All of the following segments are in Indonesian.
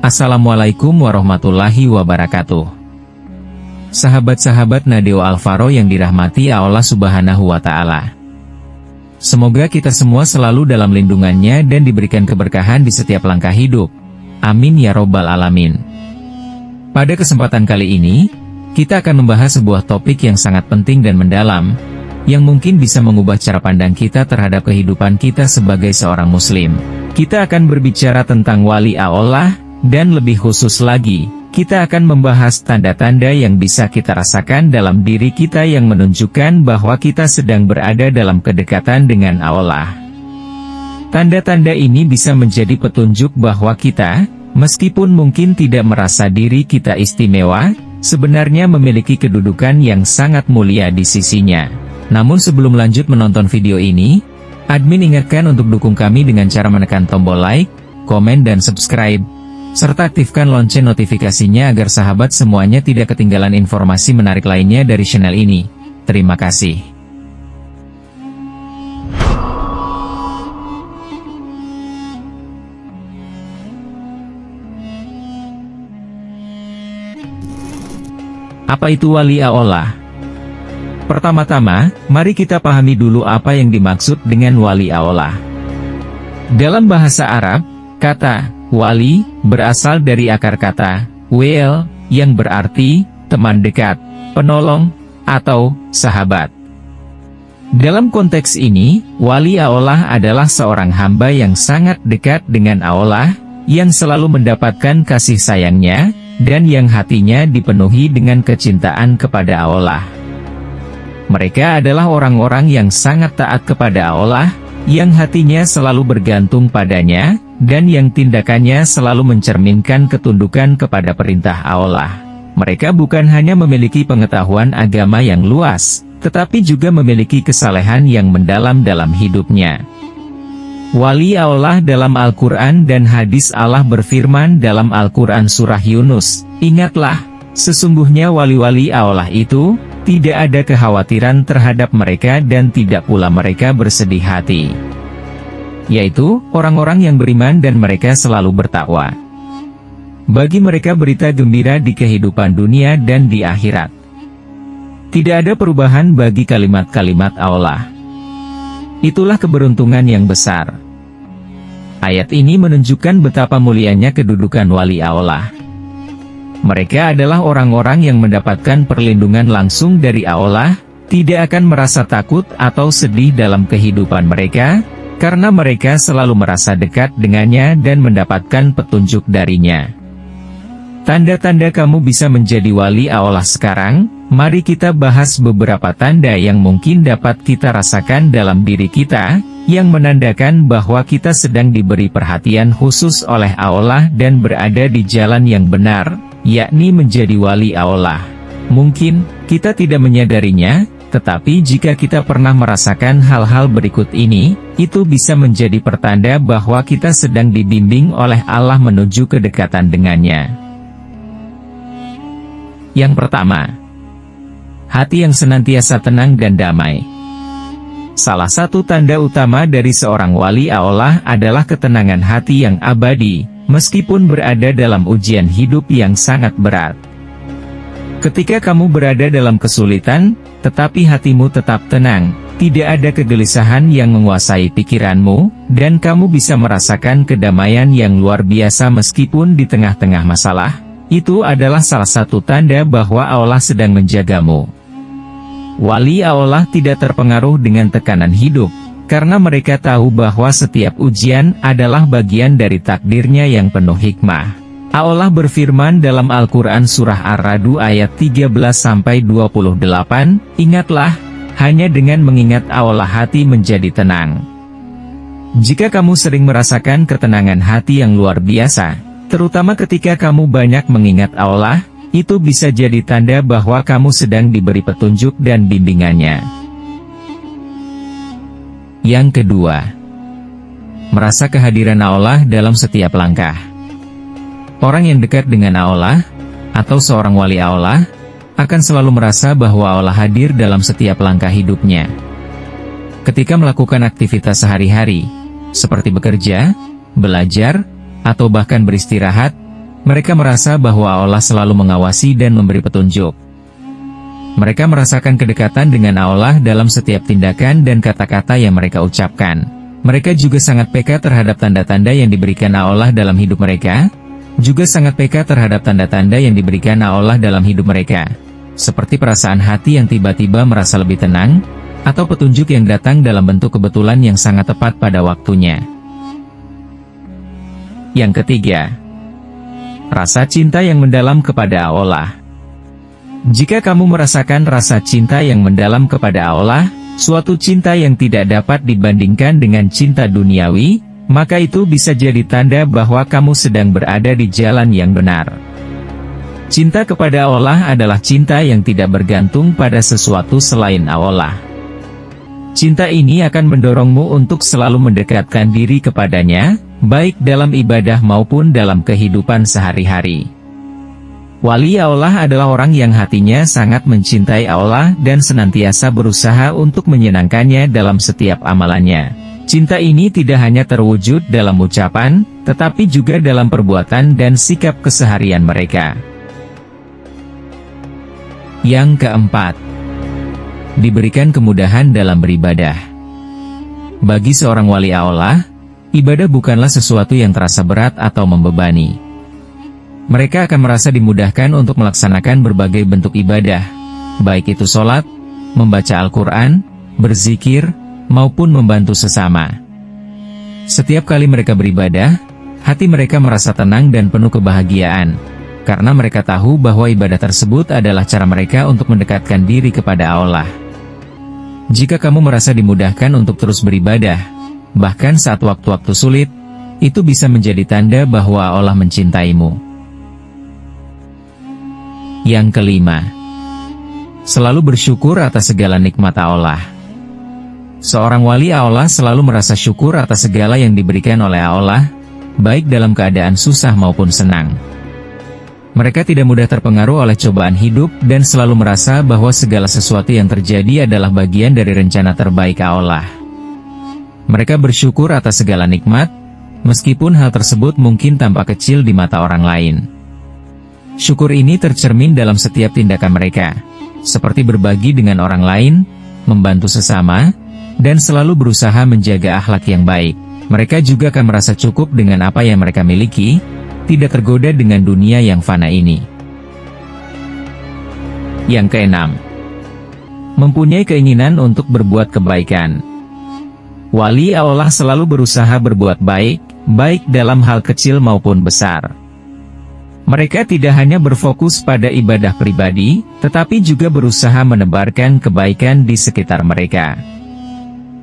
Assalamualaikum warahmatullahi wabarakatuh. Sahabat-sahabat Nadeo Alvaro yang dirahmati Allah Subhanahu wa Ta'ala. Semoga kita semua selalu dalam lindungannya dan diberikan keberkahan di setiap langkah hidup. Amin ya robbal alamin. Pada kesempatan kali ini, kita akan membahas sebuah topik yang sangat penting dan mendalam, yang mungkin bisa mengubah cara pandang kita terhadap kehidupan kita sebagai seorang muslim. Kita akan berbicara tentang wali Allah, dan lebih khusus lagi, kita akan membahas tanda-tanda yang bisa kita rasakan dalam diri kita yang menunjukkan bahwa kita sedang berada dalam kedekatan dengan Allah. Tanda-tanda ini bisa menjadi petunjuk bahwa kita, meskipun mungkin tidak merasa diri kita istimewa, sebenarnya memiliki kedudukan yang sangat mulia di sisinya. Namun sebelum lanjut menonton video ini, admin ingatkan untuk dukung kami dengan cara menekan tombol like, komen dan subscribe, serta aktifkan lonceng notifikasinya agar sahabat semuanya tidak ketinggalan informasi menarik lainnya dari channel ini. Terima kasih. Apa itu wali Allah? Pertama-tama, mari kita pahami dulu apa yang dimaksud dengan wali Allah. Dalam bahasa Arab, kata wali berasal dari akar kata wel, yang berarti teman dekat, penolong, atau sahabat. Dalam konteks ini, wali Allah adalah seorang hamba yang sangat dekat dengan Allah, yang selalu mendapatkan kasih sayangnya, dan yang hatinya dipenuhi dengan kecintaan kepada Allah. Mereka adalah orang-orang yang sangat taat kepada Allah, yang hatinya selalu bergantung padanya, dan yang tindakannya selalu mencerminkan ketundukan kepada perintah Allah. Mereka bukan hanya memiliki pengetahuan agama yang luas, tetapi juga memiliki kesalehan yang mendalam dalam hidupnya. Wali Allah dalam Al-Quran dan hadis Allah berfirman dalam Al-Quran surah Yunus, "Ingatlah, sesungguhnya wali-wali Allah itu, tidak ada kekhawatiran terhadap mereka dan tidak pula mereka bersedih hati." Yaitu, orang-orang yang beriman dan mereka selalu bertakwa. Bagi mereka berita gembira di kehidupan dunia dan di akhirat. Tidak ada perubahan bagi kalimat-kalimat Allah. Itulah keberuntungan yang besar. Ayat ini menunjukkan betapa mulianya kedudukan wali Allah. Mereka adalah orang-orang yang mendapatkan perlindungan langsung dari Allah, tidak akan merasa takut atau sedih dalam kehidupan mereka, karena mereka selalu merasa dekat dengannya dan mendapatkan petunjuk darinya. Tanda-tanda kamu bisa menjadi wali Allah sekarang, mari kita bahas beberapa tanda yang mungkin dapat kita rasakan dalam diri kita, yang menandakan bahwa kita sedang diberi perhatian khusus oleh Allah dan berada di jalan yang benar, yakni menjadi wali Allah. Mungkin, kita tidak menyadarinya, tetapi jika kita pernah merasakan hal-hal berikut ini, itu bisa menjadi pertanda bahwa kita sedang dibimbing oleh Allah menuju kedekatan dengannya. Yang pertama, hati yang senantiasa tenang dan damai. Salah satu tanda utama dari seorang wali Allah adalah ketenangan hati yang abadi, meskipun berada dalam ujian hidup yang sangat berat. Ketika kamu berada dalam kesulitan, tetapi hatimu tetap tenang, tidak ada kegelisahan yang menguasai pikiranmu, dan kamu bisa merasakan kedamaian yang luar biasa meskipun di tengah-tengah masalah, itu adalah salah satu tanda bahwa Allah sedang menjagamu. Wali Allah tidak terpengaruh dengan tekanan hidup, karena mereka tahu bahwa setiap ujian adalah bagian dari takdirnya yang penuh hikmah. Allah berfirman dalam Al-Quran surah Ar-Ra'd ayat 13-28, "Ingatlah, hanya dengan mengingat Allah hati menjadi tenang." Jika kamu sering merasakan ketenangan hati yang luar biasa, terutama ketika kamu banyak mengingat Allah, itu bisa jadi tanda bahwa kamu sedang diberi petunjuk dan bimbingannya. Yang kedua, merasa kehadiran Allah dalam setiap langkah. Orang yang dekat dengan Allah, atau seorang wali Allah, akan selalu merasa bahwa Allah hadir dalam setiap langkah hidupnya. Ketika melakukan aktivitas sehari-hari, seperti bekerja, belajar, atau bahkan beristirahat, Mereka merasa bahwa Allah selalu mengawasi dan memberi petunjuk. Mereka merasakan kedekatan dengan Allah dalam setiap tindakan dan kata-kata yang mereka ucapkan. Mereka juga sangat peka terhadap tanda-tanda yang diberikan Allah dalam hidup mereka, juga sangat peka terhadap tanda-tanda yang diberikan Allah dalam hidup mereka, seperti perasaan hati yang tiba-tiba merasa lebih tenang, atau petunjuk yang datang dalam bentuk kebetulan yang sangat tepat pada waktunya. Yang ketiga, rasa cinta yang mendalam kepada Allah. Jika kamu merasakan rasa cinta yang mendalam kepada Allah, suatu cinta yang tidak dapat dibandingkan dengan cinta duniawi, maka itu bisa jadi tanda bahwa kamu sedang berada di jalan yang benar. Cinta kepada Allah adalah cinta yang tidak bergantung pada sesuatu selain Allah. Cinta ini akan mendorongmu untuk selalu mendekatkan diri kepadanya, baik dalam ibadah maupun dalam kehidupan sehari-hari. Wali Allah adalah orang yang hatinya sangat mencintai Allah dan senantiasa berusaha untuk menyenangkannya dalam setiap amalannya. Cinta ini tidak hanya terwujud dalam ucapan, tetapi juga dalam perbuatan dan sikap keseharian mereka. Yang keempat, diberikan kemudahan dalam beribadah. Bagi seorang wali Allah, ibadah bukanlah sesuatu yang terasa berat atau membebani. Mereka akan merasa dimudahkan untuk melaksanakan berbagai bentuk ibadah, baik itu sholat, membaca Al-Quran, berzikir, maupun membantu sesama. Setiap kali mereka beribadah, hati mereka merasa tenang dan penuh kebahagiaan, karena mereka tahu bahwa ibadah tersebut adalah cara mereka untuk mendekatkan diri kepada Allah. Jika kamu merasa dimudahkan untuk terus beribadah, bahkan saat waktu-waktu sulit, itu bisa menjadi tanda bahwa Allah mencintaimu. Yang kelima, selalu bersyukur atas segala nikmat Allah. Seorang wali Allah selalu merasa syukur atas segala yang diberikan oleh Allah, baik dalam keadaan susah maupun senang. Mereka tidak mudah terpengaruh oleh cobaan hidup dan selalu merasa bahwa segala sesuatu yang terjadi adalah bagian dari rencana terbaik Allah. Mereka bersyukur atas segala nikmat, meskipun hal tersebut mungkin tampak kecil di mata orang lain. Syukur ini tercermin dalam setiap tindakan mereka, seperti berbagi dengan orang lain, membantu sesama, dan selalu berusaha menjaga akhlak yang baik. Mereka juga akan merasa cukup dengan apa yang mereka miliki, tidak tergoda dengan dunia yang fana ini. Yang keenam, mempunyai keinginan untuk berbuat kebaikan. Wali Allah selalu berusaha berbuat baik, baik dalam hal kecil maupun besar. Mereka tidak hanya berfokus pada ibadah pribadi, tetapi juga berusaha menebarkan kebaikan di sekitar mereka.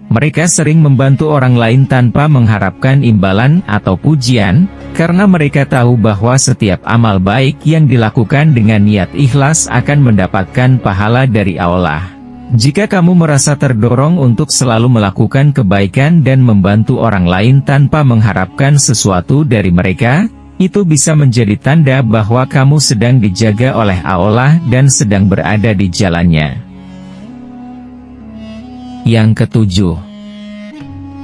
Mereka sering membantu orang lain tanpa mengharapkan imbalan atau pujian, karena mereka tahu bahwa setiap amal baik yang dilakukan dengan niat ikhlas akan mendapatkan pahala dari Allah. Jika kamu merasa terdorong untuk selalu melakukan kebaikan dan membantu orang lain tanpa mengharapkan sesuatu dari mereka, itu bisa menjadi tanda bahwa kamu sedang dijaga oleh Allah dan sedang berada di jalannya. Yang ketujuh,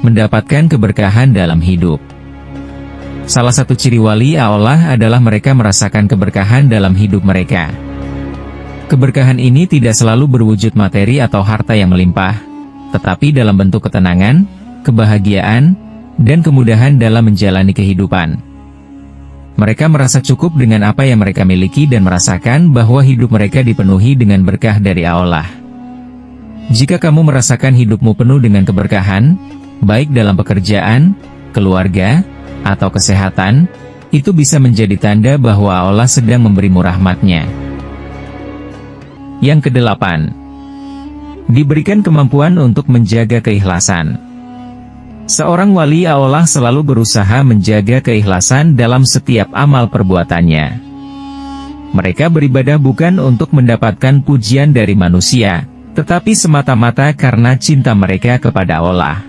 mendapatkan keberkahan dalam hidup. Salah satu ciri wali Allah adalah mereka merasakan keberkahan dalam hidup mereka. Keberkahan ini tidak selalu berwujud materi atau harta yang melimpah, tetapi dalam bentuk ketenangan, kebahagiaan, dan kemudahan dalam menjalani kehidupan. Mereka merasa cukup dengan apa yang mereka miliki dan merasakan bahwa hidup mereka dipenuhi dengan berkah dari Allah. Jika kamu merasakan hidupmu penuh dengan keberkahan, baik dalam pekerjaan, keluarga, atau kesehatan, itu bisa menjadi tanda bahwa Allah sedang memberimu rahmat-Nya. Yang kedelapan, diberikan kemampuan untuk menjaga keikhlasan. Seorang wali Allah selalu berusaha menjaga keikhlasan dalam setiap amal perbuatannya. Mereka beribadah bukan untuk mendapatkan pujian dari manusia, tetapi semata-mata karena cinta mereka kepada Allah.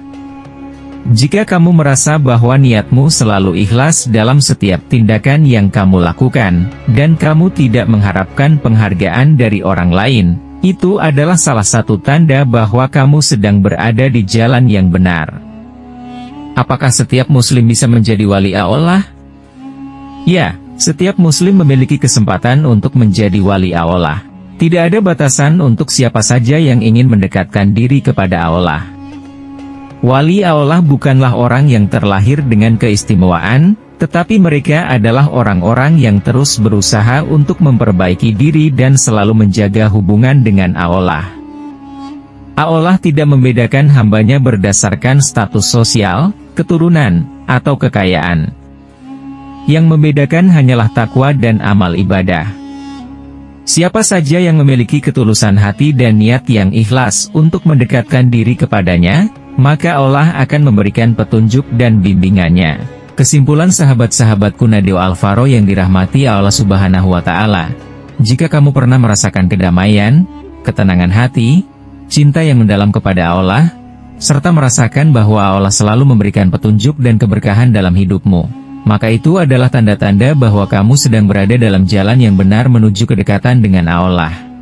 Jika kamu merasa bahwa niatmu selalu ikhlas dalam setiap tindakan yang kamu lakukan, dan kamu tidak mengharapkan penghargaan dari orang lain, itu adalah salah satu tanda bahwa kamu sedang berada di jalan yang benar. Apakah setiap muslim bisa menjadi wali Allah? Ya, Setiap muslim memiliki kesempatan untuk menjadi wali Allah. Tidak ada batasan untuk siapa saja yang ingin mendekatkan diri kepada Allah. Wali Allah bukanlah orang yang terlahir dengan keistimewaan, tetapi mereka adalah orang-orang yang terus berusaha untuk memperbaiki diri dan selalu menjaga hubungan dengan Allah. Allah tidak membedakan hambanya berdasarkan status sosial, keturunan, atau kekayaan. Yang membedakan hanyalah takwa dan amal ibadah. Siapa saja yang memiliki ketulusan hati dan niat yang ikhlas untuk mendekatkan diri kepadanya, maka Allah akan memberikan petunjuk dan bimbingannya. Kesimpulan sahabat-sahabatku Nadio Alvaro yang dirahmati Allah Subhanahu wa Ta'ala. Jika kamu pernah merasakan kedamaian, ketenangan hati, cinta yang mendalam kepada Allah, serta merasakan bahwa Allah selalu memberikan petunjuk dan keberkahan dalam hidupmu, maka itu adalah tanda-tanda bahwa kamu sedang berada dalam jalan yang benar menuju kedekatan dengan Allah.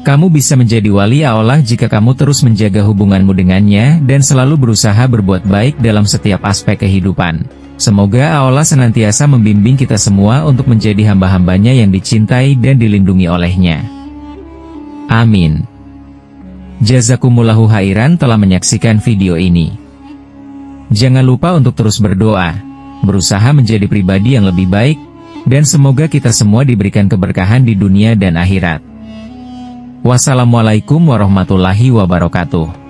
Kamu bisa menjadi wali Allah jika kamu terus menjaga hubunganmu dengannya dan selalu berusaha berbuat baik dalam setiap aspek kehidupan. Semoga Allah senantiasa membimbing kita semua untuk menjadi hamba-hambanya yang dicintai dan dilindungi olehnya. Amin. Jazakumullahu khairan telah menyaksikan video ini. Jangan lupa untuk terus berdoa, berusaha menjadi pribadi yang lebih baik, dan semoga kita semua diberikan keberkahan di dunia dan akhirat. Wassalamualaikum warahmatullahi wabarakatuh.